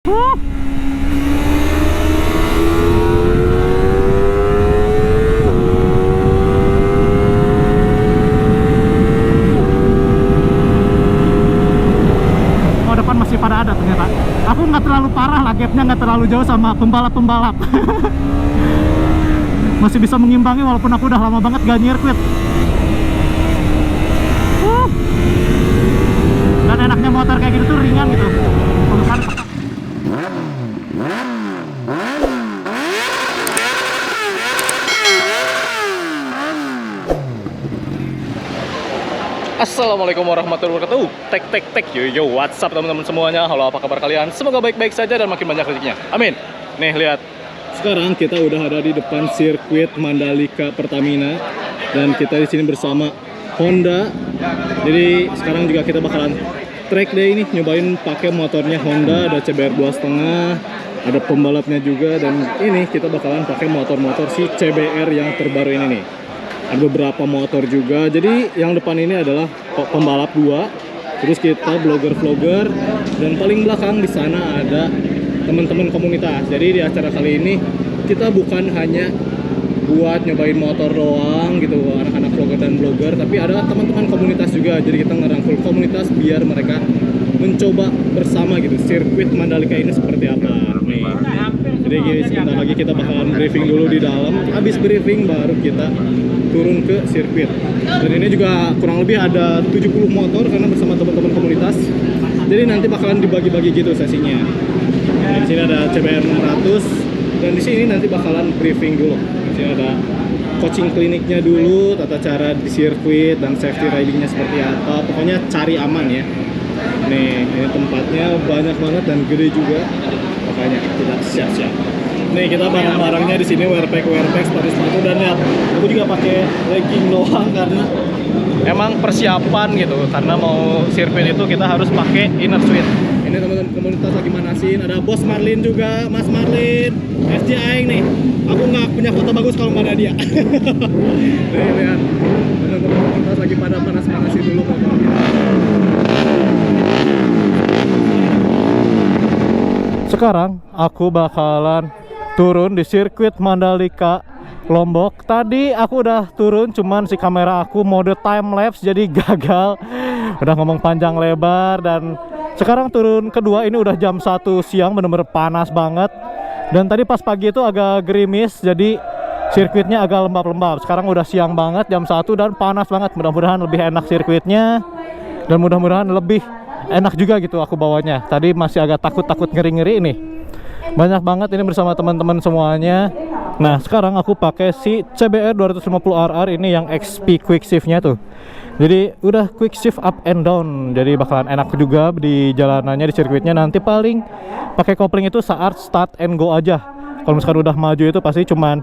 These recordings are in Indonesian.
Depan masih pada ada ternyata. Aku nggak terlalu parah lah, gapnya nggak terlalu jauh sama pembalap-pembalap. Masih bisa mengimbangi walaupun aku udah lama banget gak nyirkuit. Dan enaknya motor kayak gitu tuh ringan gitu. Assalamualaikum warahmatullahi wabarakatuh. Tek yo what's up teman-teman semuanya. Halo, apa kabar kalian? Semoga baik-baik saja dan makin banyak rezekinya. Amin. Nih lihat. Sekarang kita udah ada di depan sirkuit Mandalika Pertamina dan kita di sini bersama Honda. Jadi sekarang juga kita bakalan track day ini, nyobain pakai motornya Honda, ada CBR 2.5, ada pembalapnya juga, dan ini kita bakalan pakai motor-motor si CBR yang terbaru ini nih. Ada beberapa motor juga. Jadi yang depan ini adalah pembalap 2, terus kita vlogger-vlogger, dan paling belakang di sana ada teman-teman komunitas. Jadi di acara kali ini kita bukan hanya buat nyobain motor doang gitu, anak-anak vlogger dan blogger, tapi ada teman-teman komunitas juga. Jadi kita ngerangkul komunitas biar mereka mencoba bersama gitu sirkuit Mandalika ini seperti apa nih. Jadi sebentar lagi kita bakalan briefing dulu di dalam. Habis briefing baru kita turun ke sirkuit. Dan ini juga kurang lebih ada 70 motor karena bersama teman-teman komunitas. Jadi nanti bakalan dibagi-bagi gitu sesinya. Nah, di sini ada CBR 600 dan di sini nanti bakalan briefing dulu. Di sini ada coaching kliniknya dulu, tata cara di sirkuit dan safety ridingnya seperti apa. Pokoknya cari aman ya. Nih, ini tempatnya banyak banget dan gede juga. Makanya kita siap-siap. Nih kita barang-barangnya di sini wearpack, sepatu, dan ya aku juga pakai legging doang karena emang persiapan gitu. Karena mau sirkuit itu kita harus pakai inner suit. Ini teman-teman komunitas lagi manasin. Ada Bos Marlin juga, Mas Marlin, SJ Aing nih. Aku nggak punya foto bagus kalau nggak ada dia. Nih lihat, teman-teman komunitas lagi pada panas-panasin dulu motornya. Sekarang aku bakalan turun di sirkuit Mandalika Lombok. Tadi aku udah turun, cuman si kamera aku mode time lapse jadi gagal. Udah ngomong panjang lebar, dan sekarang turun kedua ini udah jam 1 siang, bener-bener panas banget. Dan tadi pas pagi itu agak gerimis, jadi sirkuitnya agak lembab-lembab. Sekarang udah siang banget, jam 1 dan panas banget. Mudah-mudahan lebih enak sirkuitnya, dan mudah-mudahan lebih enak juga gitu aku bawanya. Tadi masih agak takut-takut ngeri-ngeri nih. Banyak banget ini bersama teman-teman semuanya. Nah sekarang aku pakai si CBR 250RR ini yang XP quick shift-nya tuh. Jadi udah quick shift up and down, jadi bakalan enak juga di jalanannya, di sirkuitnya. Nanti paling pakai kopling itu saat start and go aja. Kalau misalkan udah maju itu pasti cuman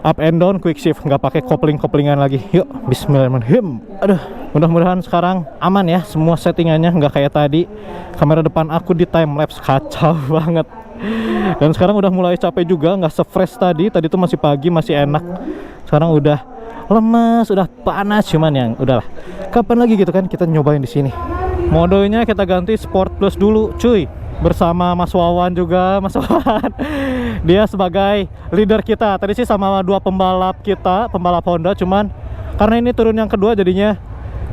up and down quick shift, nggak pakai koplingan lagi. Yuk, bismillahirrahmanirrahim. Aduh, mudah-mudahan sekarang aman ya semua settingannya, nggak kayak tadi kamera depan aku di time lapse kacau banget. Dan sekarang udah mulai capek juga, nggak se-fresh tadi tuh masih pagi, masih enak. Sekarang udah lemas, udah panas, cuman yang udahlah. Kapan lagi gitu kan kita nyobain di sini. Modenya kita ganti Sport Plus dulu, cuy. Bersama Mas Wawan juga, Mas Wawan. Dia sebagai leader kita. Tadi sih sama dua pembalap kita, pembalap Honda, cuman karena ini turun yang kedua jadinya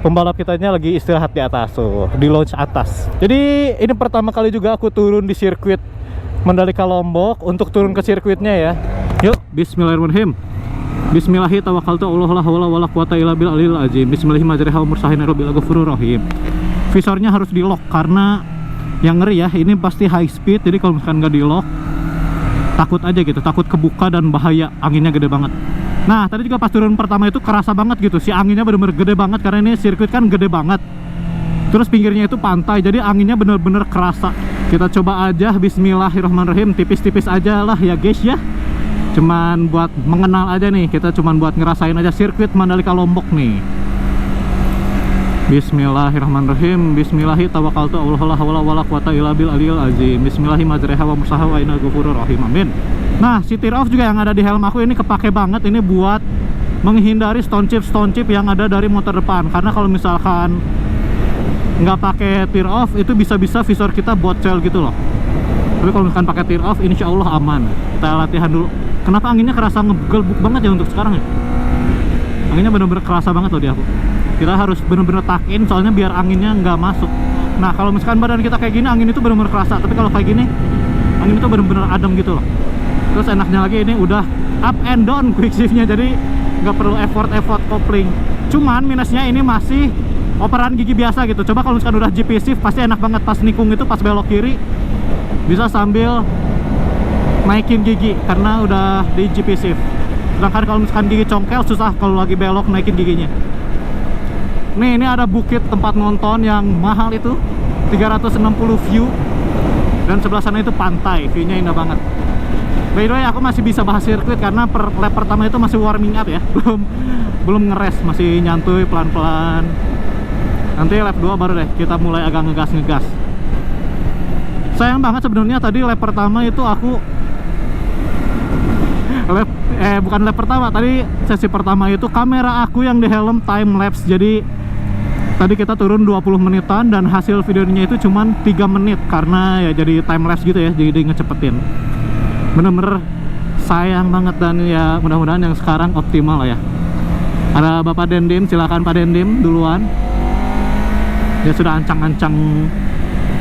pembalap kitanya lagi istirahat di atas tuh, di lounge atas. Jadi ini pertama kali juga aku turun di sirkuit Mandalika Lombok untuk turun ke sirkuitnya ya. Yuk, bismillahirrahmanirrahim. Bismillahi tawakkaltu ala la haula wala quwata illa billahil azim. Bismillahi majriha wa mursahin rabbil ghafurur rahim. Visornya harus di lock karena yang ngeri ya, ini pasti high speed. Jadi kalau misalkan nggak di lock, takut aja gitu, takut kebuka dan bahaya, anginnya gede banget. Nah tadi juga pas turun pertama itu kerasa banget gitu, si anginnya bener-bener gede banget karena ini sirkuit kan gede banget. Terus pinggirnya itu pantai, jadi anginnya bener-bener kerasa. Kita coba aja, bismillahirrahmanirrahim. Tipis-tipis aja lah ya guys ya. Cuman buat mengenal aja nih, kita cuman buat ngerasain aja sirkuit Mandalika Lombok nih. Bismillahirrahmanirrahim. Bismillahi tawakkaltu ala la haula wala quwata illa billahil azim. Bismillahi majriha wa mursaha wa inna ghafurur rahim. Amin. Nah, si tear off juga yang ada di helm aku ini kepake banget. Ini buat menghindari stone chip yang ada dari motor depan. Karena kalau misalkan nggak pakai tear off itu bisa-bisa visor kita bocel gitu loh. Tapi kalau misalkan pakai tear off, insya Allah aman. Kita latihan dulu. Kenapa anginnya kerasa ngegelbuk banget ya untuk sekarang ya? Anginnya bener-bener kerasa banget loh di aku. Kita harus bener-bener takin soalnya biar anginnya nggak masuk. Nah kalau misalkan badan kita kayak gini, angin itu bener-bener kerasa. Tapi kalau kayak gini, angin itu bener-bener adem gitu loh. Terus enaknya lagi ini udah up and down quick shiftnya, jadi nggak perlu effort kopling. Cuman minusnya ini masih operan gigi biasa gitu. Coba kalau misalkan udah GP shift pasti enak banget pas nikung itu, pas belok kiri bisa sambil naikin gigi karena udah di GP shift. Sedangkan kalau misalkan gigi congkel susah kalau lagi belok naikin giginya. Nih, ini ada bukit tempat nonton yang mahal itu 360 view, dan sebelah sana itu pantai, view-nya indah banget. By the way, aku masih bisa bahas sirkuit karena lap pertama itu masih warming up ya, belum ngeres, masih nyantuy pelan-pelan. Nanti lap 2 baru deh kita mulai agak ngegas. Sayang banget sebenarnya tadi lap pertama itu aku bukan lap pertama, tadi sesi pertama itu kamera aku yang di helm time lapse. Jadi tadi kita turun 20 menitan dan hasil videonya itu cuman 3 menit karena ya jadi time lapse gitu ya, jadi ngecepetin. Bener-bener sayang banget, dan ya mudah-mudahan yang sekarang optimal lah ya. Ada Bapak Dendim, silakan Pak Dendim duluan. Dia sudah ancang-ancang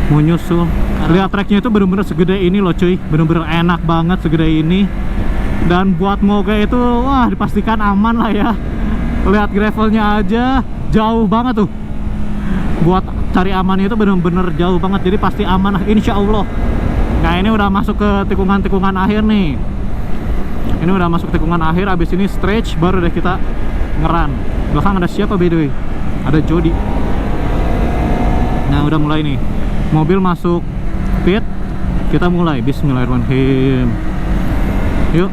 mau nyusul. Lihat tracknya itu bener-bener segede ini loh cuy, bener-bener enak banget segede ini. Dan buat moga itu wah dipastikan aman lah ya. Lihat gravelnya aja jauh banget tuh. Buat cari amannya itu bener-bener jauh banget, jadi pasti aman lah insya Allah. Nah ini udah masuk ke tikungan-tikungan akhir nih. Ini udah masuk tikungan akhir, abis ini stretch baru deh kita ngeran. Belakang ada siapa by the way? Ada Jody. Nah udah mulai nih, mobil masuk pit, kita mulai. Bismillahirrahmanirrahim. Yuk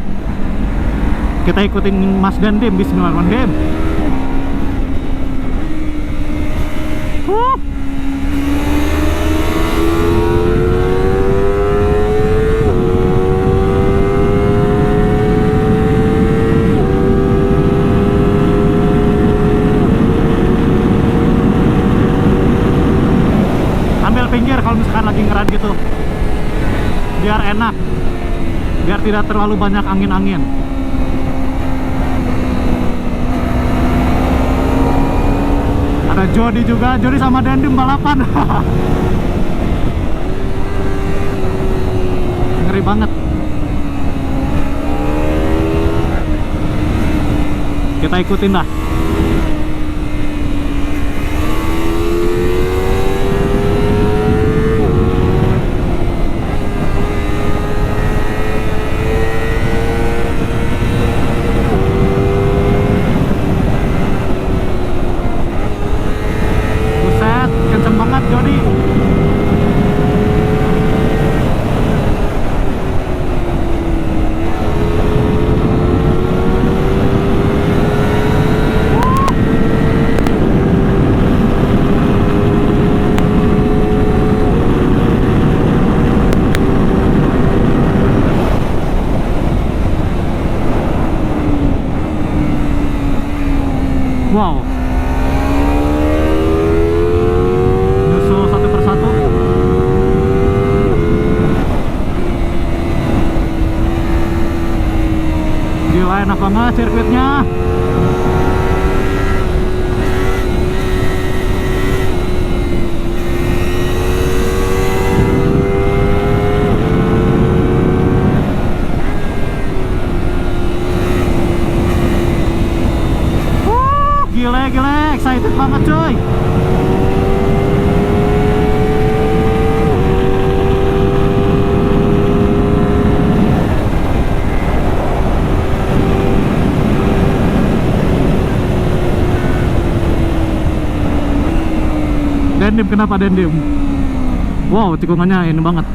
kita ikutin Mas Dendim. Bismillahirrahmanirrahim. Ambil pinggir kalau misalkan lagi ngeran gitu, biar enak, biar tidak terlalu banyak angin-angin. Ada Jody juga, Jody sama Dendim balapan. Ngeri banget. Kita ikutin dah. Wow, nyusul satu persatu. Gila enak banget sirkuitnya. Gila, excited banget coy. Dendim, kenapa Dendim? Wow, tikungannya ini banget.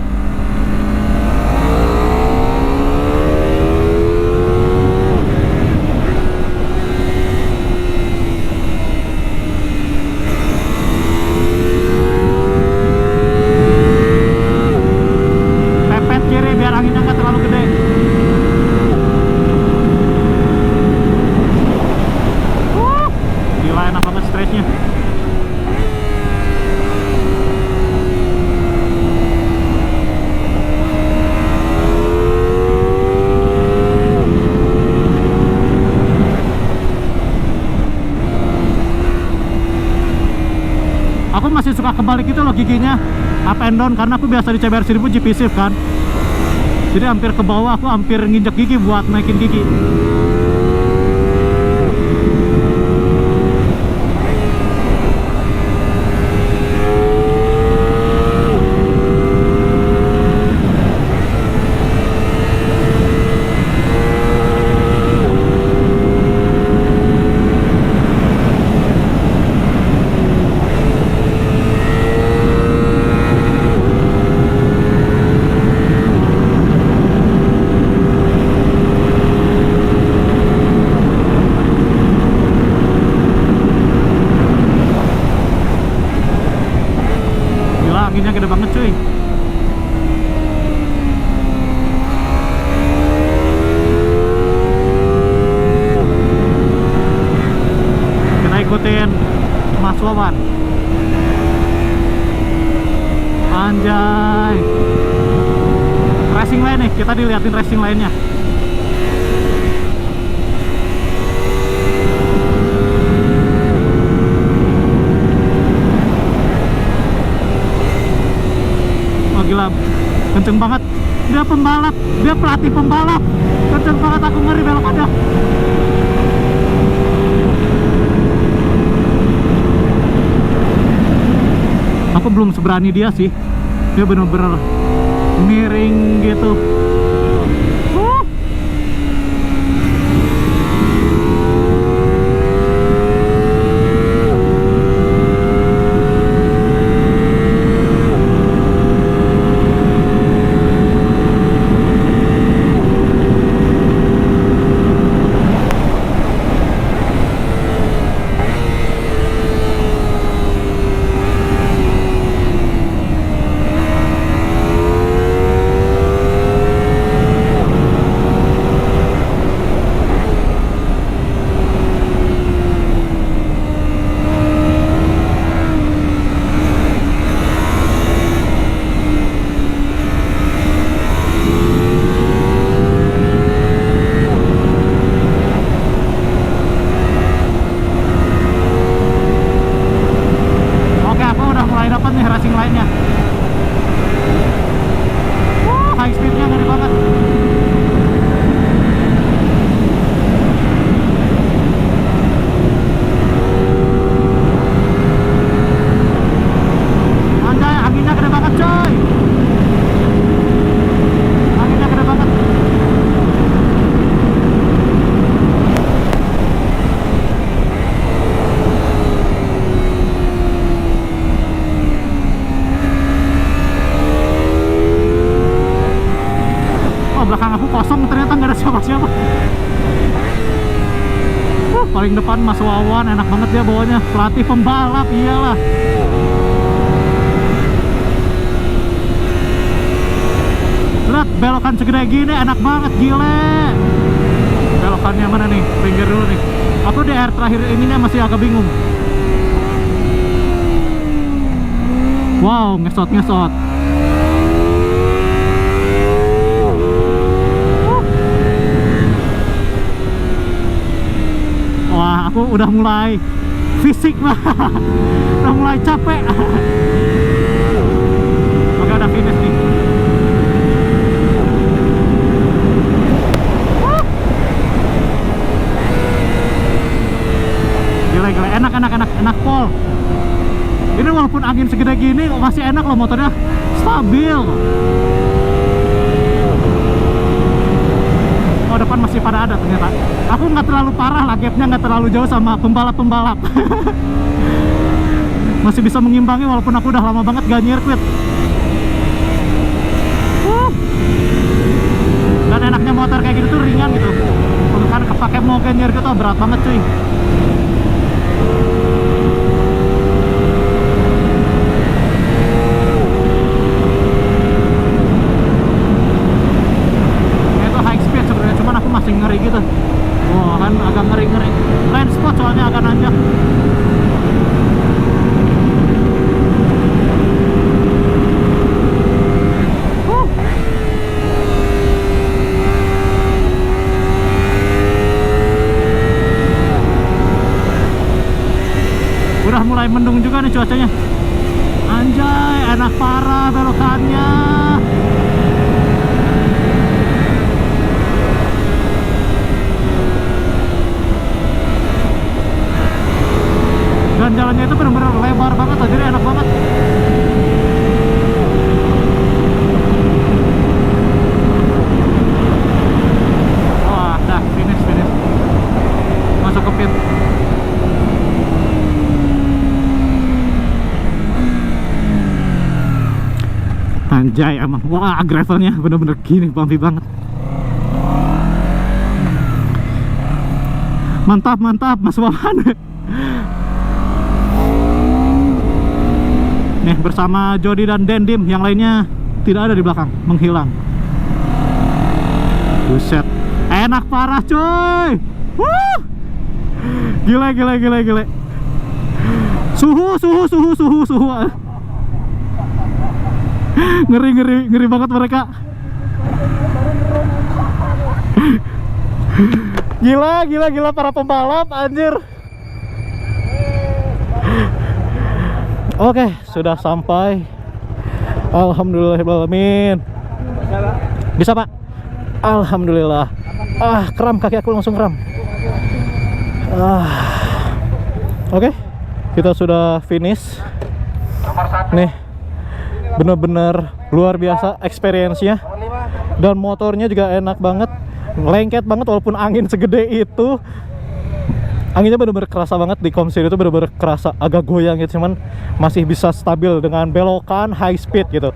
kebalik itu loh giginya, up and down, karena aku biasa di CBR 1000 GP shift kan. Jadi hampir ke bawah, aku hampir nginjek gigi buat naikin gigi. Anginnya gede banget cuy. Kita ikutin Mas Wawan. Anjay, racing line nih, kita diliatin racing line-nya. Gila, kenceng banget. Dia pembalap, dia pelatih pembalap. Kenceng banget, aku ngeri belokannya. Aku belum seberani dia sih. Dia bener-bener miring gitu. Belakang aku kosong, ternyata nggak ada siapa-siapa. Paling depan Mas Wawan, enak banget dia bawanya, pelatih pembalap, iyalah. Lihat belokan segede gini, enak banget, gile. Belokannya mana nih? Pinggir dulu nih. Aku di air terakhir ininya masih agak bingung. Wow, ngesot-ngesot. Wah, aku udah mulai fisik lah. Udah mulai capek. Oke, udah finish nih. Gila, enak pol. Ini walaupun angin segede gini masih enak loh, motornya stabil. Oh, depan masih pada ada ternyata. Aku nggak terlalu parah lah, gapnya nggak terlalu jauh sama pembalap-pembalap. Masih bisa mengimbangi walaupun aku udah lama banget gak nyirkuit. Dan enaknya motor kayak gitu tuh ringan gitu. Kan kepake mau ke nyirkuit tuh berat banget cuy. Masih ngeri gitu. Wah, kan agak ngeri-ngeri. Blind spot soalnya agak nanjak. Udah mulai mendung juga nih cuacanya. parah belokannya. Dan jalannya itu benar-benar lebar banget, jadi enak banget. Wah, dah finish. Masuk ke pit. Anjay emang, wah gravelnya bener-bener gini, bumpy banget. Mantap Mas Wawan. Nih bersama Jody dan Dendim, yang lainnya tidak ada di belakang, menghilang. Buset, enak parah cuy. Wuh. Gile. Suhu. Ngeri banget mereka. Gila para pembalap anjir. Oke, sudah sampai. Alhamdulillahirrahmanirrahim. Bisa Pak? Alhamdulillah. Kram, kaki aku langsung kram. Oke, kita sudah finish. Nih, bener-bener luar biasa experience-nya. Dan motornya juga enak banget, lengket banget walaupun angin segede itu. Anginnya bener-bener kerasa banget di Komsir itu, bener-bener kerasa agak goyang gitu, cuman masih bisa stabil dengan belokan high speed gitu.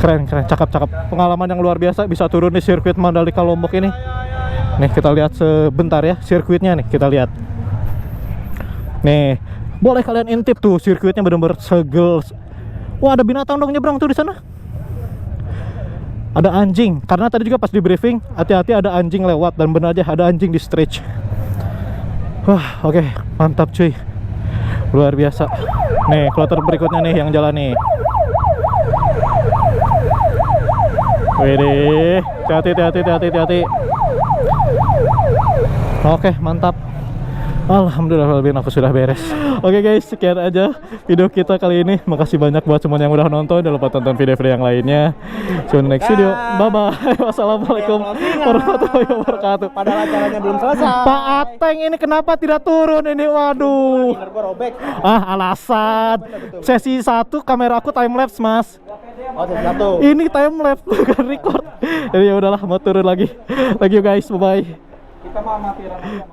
Keren, cakep. Pengalaman yang luar biasa bisa turun di sirkuit Mandalika Lombok ini. Nih kita lihat sebentar ya sirkuitnya nih, kita lihat. Nih, boleh kalian intip tuh sirkuitnya bener-bener segel. Wah, ada binatang dong nyebrang tuh di sana. Ada anjing, karena tadi juga pas di briefing hati-hati ada anjing lewat, dan benar aja ada anjing di stretch. Wah, oke, mantap cuy. Luar biasa. Nih, kloter berikutnya nih yang jalan nih. Widih, hati-hati. Oke, mantap. Alhamdulillah aku sudah beres. Oke guys, sekian aja video kita kali ini. Makasih banyak buat semua yang udah nonton. Jangan lupa tonton video-video yang lainnya. See you in the next video. Bye bye. Wassalamualaikum warahmatullahi wabarakatuh. Padahal acaranya belum selesai. Pak Ateng ini kenapa tidak turun ini? Waduh. Alasan. Sesi 1 kamera aku time lapse, Mas. Oh, sesi 1. Ini time lapse bukan record. Jadi ya udahlah, mau turun lagi. Thank you guys. Bye bye. Kita mau amatiran.